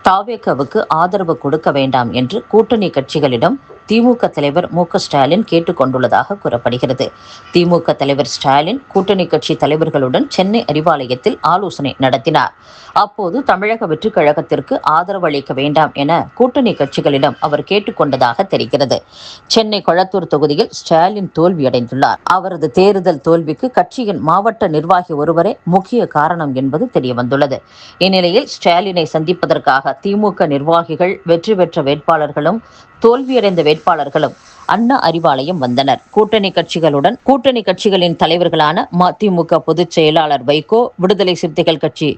தாவேகாவுக்கு ஆதரவு கொடுக்க வேண்டாம் என்று கூட்டணி கட்சிகளிடம் திமுக தலைவர் மு.க.ஸ்டாலின் கேட்டுக் கொண்டுள்ளதாக கூறப்படுகிறது. திமுக தலைவர் ஸ்டாலின் கூட்டணி கட்சி தலைவர்களுடன் சென்னை அறிவாலயத்தில் ஆலோசனை நடத்தினார். அப்போது தமிழக வெற்றிக் கழகத்திற்கு ஆதரவு அளிக்க வேண்டாம் என கூட்டணி கட்சிகளிடம் அவர் கேட்டுக் கொண்டதாக தெரிகிறது. சென்னை கொளத்தூர் தொகுதியில் ஸ்டாலின் தோல்வியடைந்துள்ளார். அவரது தேர்தல் தோல்விக்கு கட்சியின் மாவட்ட நிர்வாகி ஒருவரே முக்கிய காரணம் என்பது தெரியவந்துள்ளது. இந்நிலையில் ஸ்டாலினை சந்திப்பதற்காக திமுக நிர்வாகிகள், வெற்றி பெற்ற வேட்பாளர்களும் தோல்வியடைந்த வேட்பாளர்களும் அண்ணா அறிவாலயம் வந்தனர். கூட்டணி கட்சிகளின் தலைவர்களான மதிமுக பொதுச் செயலாளர் வைகோ, விடுதலை சிறுத்தைகள் கட்சி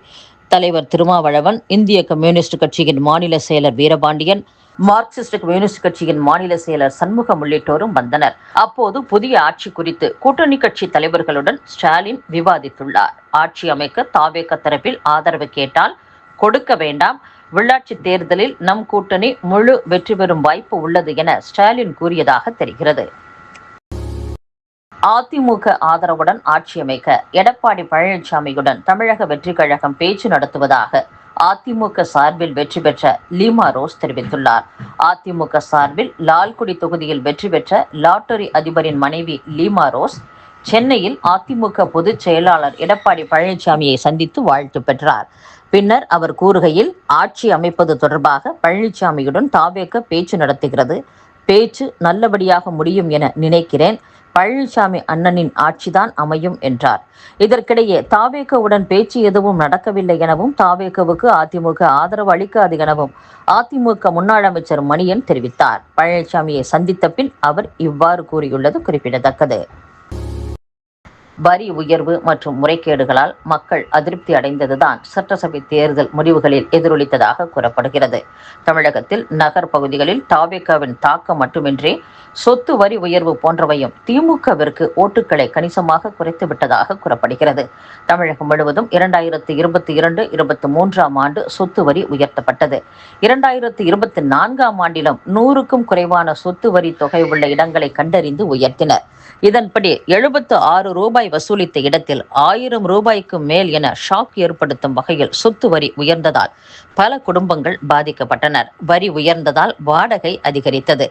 தலைவர் திருமாவளவன், இந்திய கம்யூனிஸ்ட் கட்சியின் மாநில செயலர் வீரபாண்டியன், மார்க்சிஸ்ட் கம்யூனிஸ்ட் கட்சியின் மாநில செயலர் சண்முகம் உள்ளிட்டோரும் வந்தனர். அப்போது புதிய ஆட்சி குறித்து கூட்டணி கட்சி தலைவர்களுடன் ஸ்டாலின் விவாதித்துள்ளார். ஆட்சி அமைக்க தாவேகா தரப்பில் ஆதரவு கேட்டால் கொடுக்க வேண்டாம், உள்ளாட்சி தேர்தலில் நம் கூட்டணி முழு வெற்றி பெறும் வாய்ப்பு உள்ளது என ஸ்டாலின் கூறியதாக தெரிகிறது. அதிமுக ஆதரவுடன் ஆட்சி அமைக்க எடப்பாடி பழனிசாமியுடன் தமிழக வெற்றிக் கழகம் பேச்சு நடத்துவதாக அதிமுக சார்பில் வெற்றி பெற்ற லீமா ரோஸ் தெரிவித்துள்ளார். அதிமுக சார்பில் லால்குடி தொகுதியில் வெற்றி பெற்ற லாட்டரி அதிபரின் மனைவி லீமா ரோஸ் சென்னையில் அதிமுக பொதுச் செயலாளர் எடப்பாடி பழனிசாமியை சந்தித்து வாழ்த்து பெற்றார். பின்னர் அவர் கூறுகையில், ஆட்சி அமைப்பது தொடர்பாக பழனிசாமியுடன் தாவேகா பேச்சு நடத்துகிறது. பேச்சு நல்லபடியாக முடியும் என நினைக்கிறேன். பழனிசாமி அண்ணனின் ஆட்சிதான் அமையும் என்றார். இதற்கிடையே தாவேகாவுடன் பேச்சு எதுவும் நடக்கவில்லை எனவும், தாவேகாவுக்கு அதிமுக ஆதரவு அளிக்காது எனவும் அதிமுக முன்னாள் அமைச்சர் மணியன் தெரிவித்தார். பழனிசாமியை சந்தித்த பின் அவர் இவ்வாறு கூறியுள்ளது குறிப்பிடத்தக்கது. வரி உயர்வு மற்றும் முறைகேடுகளால் மக்கள் அதிருப்தி அடைந்ததுதான் சட்டசபை தேர்தல் முடிவுகளில் எதிரொலித்ததாக கூறப்படுகிறது. தமிழகத்தில் நகர் பகுதிகளில் தாவேகாவின் தாக்கம் மட்டுமின்றி சொத்து வரி உயர்வு போன்றவையும் திமுகவிற்கு ஓட்டுக்களை கணிசமாக குறைத்துவிட்டதாக கூறப்படுகிறது. தமிழகம் முழுவதும் 2022-23 ஆண்டு சொத்து வரி உயர்த்தப்பட்டது. 2024 ஆண்டிலும் 100க்கும் குறைவான சொத்து வரி தொகை உள்ள இடங்களை கண்டறிந்து உயர்த்தினர். இதன்படி 76 ரூபாய் வசூலித்த இடத்தில் 1000 ரூபாய்க்கு மேல் என ஷாக் ஏற்படுத்தும் வகையில் சொத்து வரி உயர்ந்ததால் பல குடும்பங்கள் பாதிக்கப்பட்டனர். வரி உயர்ந்ததால் வாடகை அதிகரித்தது.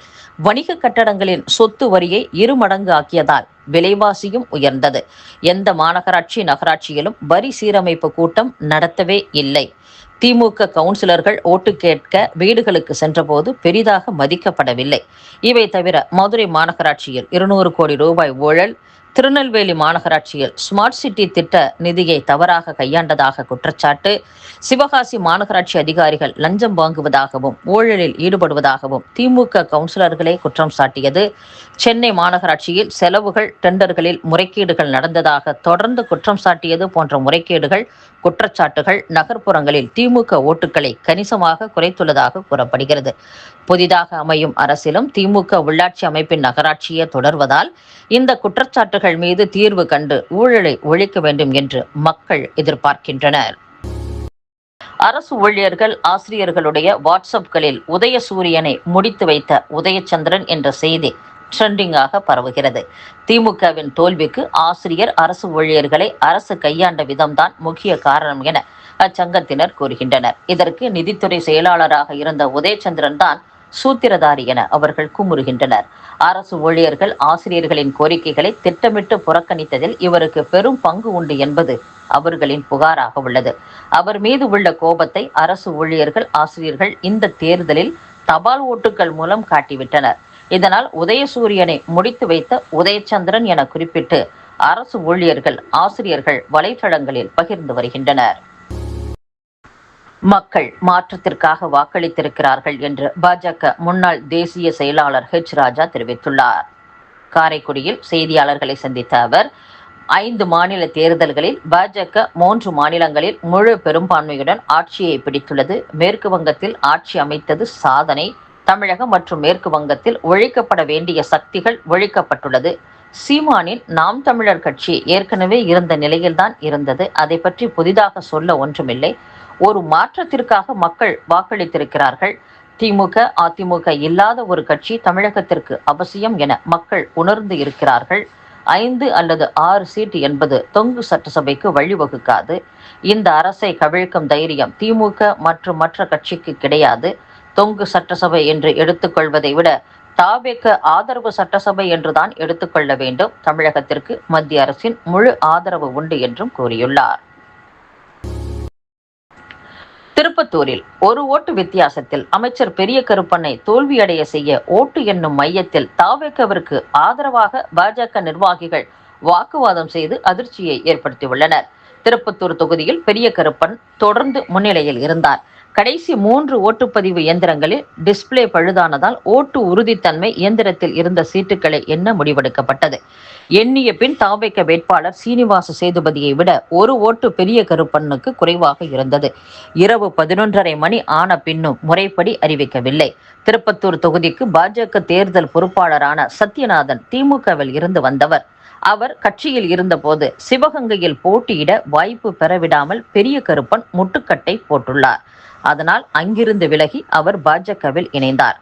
வணிக கட்டடங்களின் சொத்து வரியை 2 மடங்கு ஆக்கியதால் விலைவாசியும் உயர்ந்தது. எந்த மாநகராட்சி, நகராட்சியிலும் வரி சீரமைப்பு கூட்டம் நடத்தவே இல்லை. திமுக கவுன்சிலர்கள் ஓட்டு கேட்க வீடுகளுக்கு சென்றபோது பெரிதாக மதிக்கப்படவில்லை. இவை தவிர மதுரை மாநகராட்சியில் 200 கோடி ரூபாய் ஊழல், திருநெல்வேலி மாநகராட்சியில் ஸ்மார்ட் சிட்டி திட்ட நிதியை தவறாக கையாண்டதாக குற்றச்சாட்டு, சிவகாசி மாநகராட்சி அதிகாரிகள் லஞ்சம் வாங்குவதாகவும் ஊழலில் ஈடுபடுவதாகவும் திமுக கவுன்சிலர்களே குற்றம் சாட்டியது, சென்னை மாநகராட்சியில் செலவுகள், டெண்டர்களில் முறைகேடுகள் நடந்ததாக தொடர்ந்து குற்றம் சாட்டியது போன்ற முறைகேடுகள், குற்றச்சாட்டுகள் நகர்ப்புறங்களில் திமுக ஓட்டுக்களை கணிசமாக குறைத்துள்ளதாக கூறப்படுகிறது. புதிதாக அமையும் அரசிலும் திமுக உள்ளாட்சி அமைப்பின் நகராட்சியே தொடர்வதால் இந்த குற்றச்சாட்டுகள் மீது தீர்வு கண்டு ஊழலை ஒழிக்க வேண்டும் என்று மக்கள் எதிர்பார்க்கின்றனர். அரசு ஊழியர்கள், ஆசிரியர்களுடைய வாட்ஸ்அப்களில் உதயசூரியனை முடித்து வைத்த உதயச்சந்திரன் என்ற செய்தி ட்ரெண்டிங்காக பரவுகிறது. திமுகவின் தோல்விக்கு ஆசிரியர், அரசு ஊழியர்களை அரசு கையாண்ட விதம்தான் முக்கிய காரணம் என அச்சங்கத்தினர் கூறுகின்றனர். இதற்கு நிதித்துறை செயலாளராக இருந்த உதயச்சந்திரன் தான் சூத்திரதாரி என அவர்கள் குமுறுகின்றனர். அரசு ஊழியர்கள், ஆசிரியர்களின் கோரிக்கைகளை திட்டமிட்டு புறக்கணித்ததில் இவருக்கு பெரும் பங்கு உண்டு என்பது அவர்களின் புகாராக உள்ளது. அவர் மீது உள்ள கோபத்தை அரசு ஊழியர்கள், ஆசிரியர்கள் இந்த தேர்தலில் தபால் ஓட்டுகள் மூலம் காட்டிவிட்டனர். இதனால் உதயசூரியனை முடித்து வைத்த உதயச்சந்திரன் என குறிப்பிட்டு அரசு ஊழியர்கள், ஆசிரியர்கள் வலைதளங்களில் பகிர்ந்து வருகின்றனர். மக்கள் மாற்றத்திற்காக வாக்களித்திருக்கிறார்கள் என்று பாஜக முன்னாள் தேசிய செயலாளர் ராஜா தெரிவித்துள்ளார். காரைக்குடியில் செய்தியாளர்களை சந்தித்த அவர், 5 மாநில தேர்தல்களில் பாஜக 3 மாநிலங்களில் முழு பெரும்பான்மையுடன் ஆட்சியை பிடித்துள்ளது. மேற்கு வங்கத்தில் ஆட்சி அமைத்தது சாதனை. தமிழகம் மற்றும் மேற்கு வங்கத்தில் ஒழிக்கப்பட வேண்டிய சக்திகள் ஒழிக்கப்பட்டுள்ளது. சீமானின் நாம் தமிழர் கட்சி ஏற்கனவே இருந்த நிலையில்தான் இருந்தது. அதை பற்றி புதிதாக சொல்ல ஒன்றுமில்லை. ஒரு மாற்றத்திற்காக மக்கள் வாக்களித்திருக்கிறார்கள். திமுக, அதிமுக இல்லாத ஒரு கட்சி தமிழகத்திற்கு அவசியம் என மக்கள் உணர்ந்து இருக்கிறார்கள். 5 அல்லது 6 சீட் என்பது தொங்கு சட்டசபைக்கு வழிவகுக்காது. இந்த அரசை கவிழ்க்கும் தைரியம் திமுக மற்றும் மற்ற கட்சிக்கு கிடையாது. தொங்கு சட்டசபை என்று எடுத்துக்கொள்வதை விட தாவேக ஆதரவு சட்டசபை என்றுதான் எடுத்துக்கொள்ள வேண்டும். தமிழகத்திற்கு மத்திய அரசின் முழு ஆதரவு உண்டு என்றும் கூறியுள்ளார். திருப்பத்தூரில் ஒரு ஓட்டு வித்தியாசத்தில் அமைச்சர் பெரிய கருப்பண்ணை தோல்வியடைய செய்ய ஓட்டு எண்ணும் மையத்தில் தாவேகவிற்கு ஆதரவாக பாஜக நிர்வாகிகள் வாக்குவாதம் செய்து அதிர்ச்சியை ஏற்படுத்தியுள்ளனர். திருப்பத்தூர் தொகுதியில் பெரிய கருப்பன் தொடர்ந்து முன்னிலையில் இருந்தார். கடைசி 3 ஓட்டுப்பதிவு இயந்திரங்களில் டிஸ்பிளே பழுதானதால் ஓட்டு உறுதித்தன்மை இயந்திரத்தில் இருந்த சீட்டுகளை எண்ண முடிவெடுக்கப்பட்டது. எண்ணிய பின் தாவேக வேட்பாளர் சீனிவாச சேதுபதியை விட ஒரு ஓட்டு பெரிய கருப்பனுக்கு குறைவாக இருந்தது. இரவு 11:30 மணி ஆன பின்னும் முறைப்படி அறிவிக்கவில்லை. திருப்பத்தூர் தொகுதிக்கு பாஜக தேர்தல் பொறுப்பாளரான சத்யநாதன் திமுகவில் இருந்து வந்தவர். அவர் கட்சியில் இருந்தபோது சிவகங்கையில் போட்டியிட வாய்ப்பு பெறவிடாமல் பெரிய கருப்பன் முட்டுக்கட்டை போட்டுள்ளார். அதனால் அங்கிருந்து விலகி அவர் பாஜகவில் இணைந்தார்.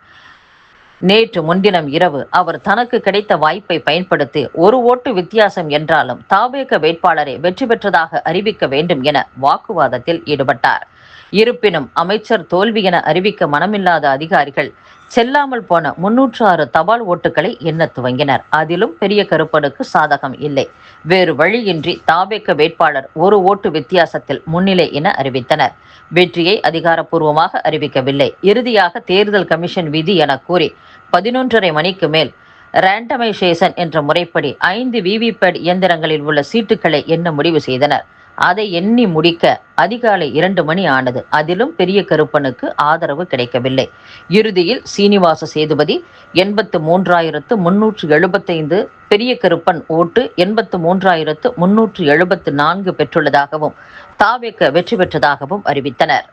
நேற்று முன்தினம் இரவு அவர் தனக்கு கிடைத்த வாய்ப்பை பயன்படுத்தி ஒரு ஓட்டு வித்தியாசம் என்றாலும் தாவேக வேட்பாளரை வெற்றி பெற்றதாக அறிவிக்க வேண்டும் என வாக்குவாதத்தில் ஈடுபட்டார். இருப்பினும் அமைச்சர் தோல்வி என அறிவிக்க மனமில்லாத அதிகாரிகள் செல்லாமல் போன 306 தபால் ஓட்டுகளை எண்ண துவங்கினர். அதிலும் பெரிய கருப்பனுக்கு சாதகம் இல்லை. வேறு வழியின்றி தாவேக வேட்பாளர் ஒரு ஓட்டு வித்தியாசத்தில் முன்னிலை என அறிவித்தனர். வெற்றியை அதிகாரப்பூர்வமாக அறிவிக்கவில்லை. இறுதியாக தேர்தல் கமிஷன் விதி என கூறி 11:30 மணிக்கு மேல் ரேண்டமைசேஷன் என்ற முறைப்படி 5 விவிபேட் இயந்திரங்களில் உள்ள சீட்டுகளை எண்ண முடிவு செய்தனர். அதை எண்ணி முடிக்க அதிகாலை 2 மணி ஆனது. அதிலும் பெரிய கருப்பனுக்கு ஆதரவு கிடைக்கவில்லை. இறுதியில் சீனிவாச சேதுபதி 83,375, பெரிய கருப்பன் ஓட்டு 83,374 பெற்றுள்ளதாகவும் தாவேக வெற்றி பெற்றதாகவும் அறிவித்தனர்.